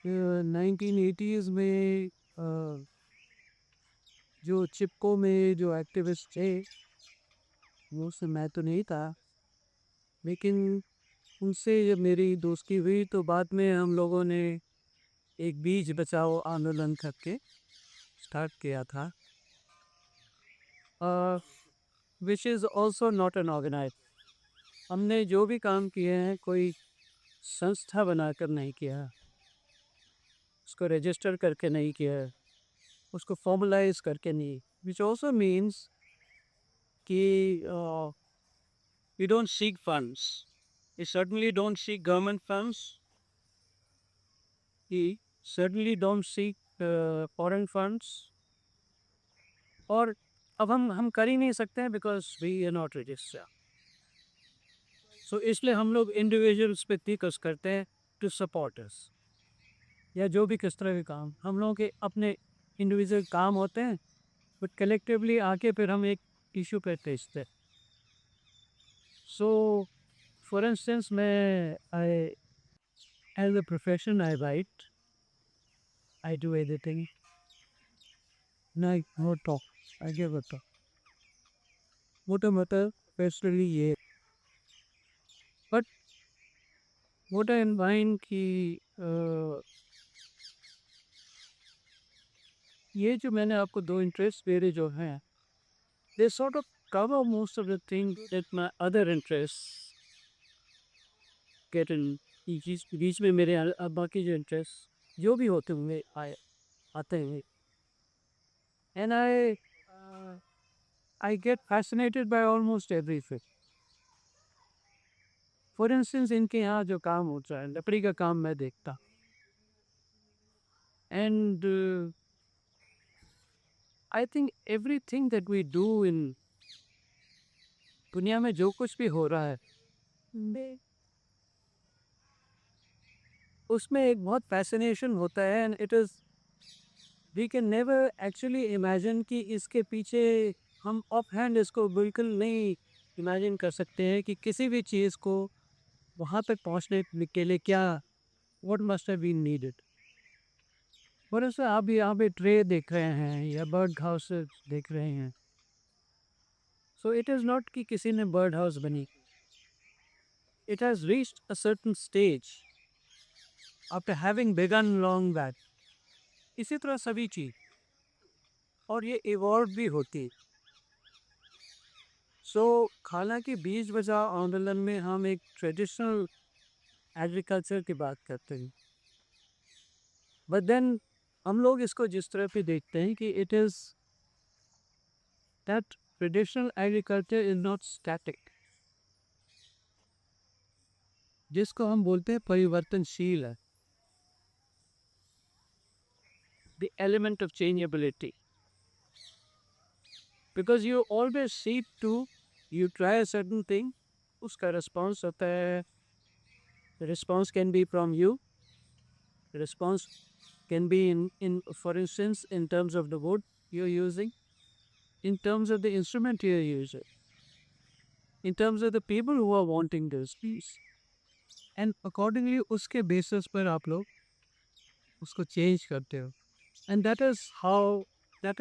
1980s में जो चिपको में जो एक्टिविस्ट थे, वो से मैं तो नहीं था, लेकिन उनसे जब मेरी दोस्ती हुई तो बाद में हम लोगों ने एक बीज बचाओ आंदोलन करके स्टार्ट किया था, which is also not an organize. हमने जो भी काम किए हैं कोई संस्था बनाकर नहीं किया, उसको रजिस्टर करके नहीं किया, उसको फॉर्मलाइज करके नहीं, विच ऑल्सो मीन्स कि we don't seek funds. We certainly don't seek government funds. We certainly don't seek foreign funds. और अब हम कर ही नहीं सकते हैं because we are not register. So इसलिए हम लोग इंडिविजुअल्स पे फोकस करते हैं टू सपोर्ट अस, या जो भी किस तरह के काम हम लोगों के अपने इंडिविजुअल काम होते हैं, बट कलेक्टिवली आके फिर हम एक इशू पे भेजते हैं। सो फॉर इंस्टेंस मैं I as a profession I write, I do editing. नहीं, no talk. आगे बता। मोटा मोटा personally ये, but what I find कि ये जो मैंने आपको दो इंटरेस्ट मेरे जो हैं, they sort of cover most of the things that my other interests get in। बीच में मेरे अब बाकी जो इंटरेस्ट जो भी होते होंगे आते हैं, and I get fascinated by almost everything। For instance इनके यहाँ जो काम होता है लकड़ी का काम मैं देखता, and I think everything that we do in दुनिया में जो कुछ भी हो रहा है उसमें एक बहुत फैसिनेशन होता है, and it is we can never actually imagine कि इसके पीछे हम ऑफ हैंड इसको बिल्कुल नहीं इमेजिन कर सकते हैं कि किसी भी चीज़ को वहाँ तक पहुँचने के लिए क्या what must have been needed. और ऐसे आप यहाँ पे ट्रे देख रहे हैं या बर्ड हाउस देख रहे हैं, सो इट इज़ नॉट कि किसी ने बर्ड हाउस बनी, it has reached a certain stage after having begun long back. इसी तरह सभी चीज़, और ये इवॉल्व भी होती। सो हालांकि बीज बचाओ आंदोलन में हम एक ट्रेडिशनल एग्रीकल्चर की बात करते हैं, बट देन हम लोग इसको जिस तरह पे देखते हैं कि it is that traditional agriculture is not static, जिसको हम बोलते हैं परिवर्तनशील है, the element of changeability, because you always seek to you try certain thing, उसका रिस्पॉन्स होता है, response can be from you, response can be in for instance in terms of the wood you're using, in terms of the instrument you're using, in terms of the people who are wanting this piece, and accordingly उसके basis पर आप लोग उसको change करते हो, and that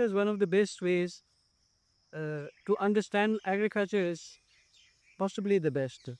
is one of the best ways to understand agriculture, is possibly the best।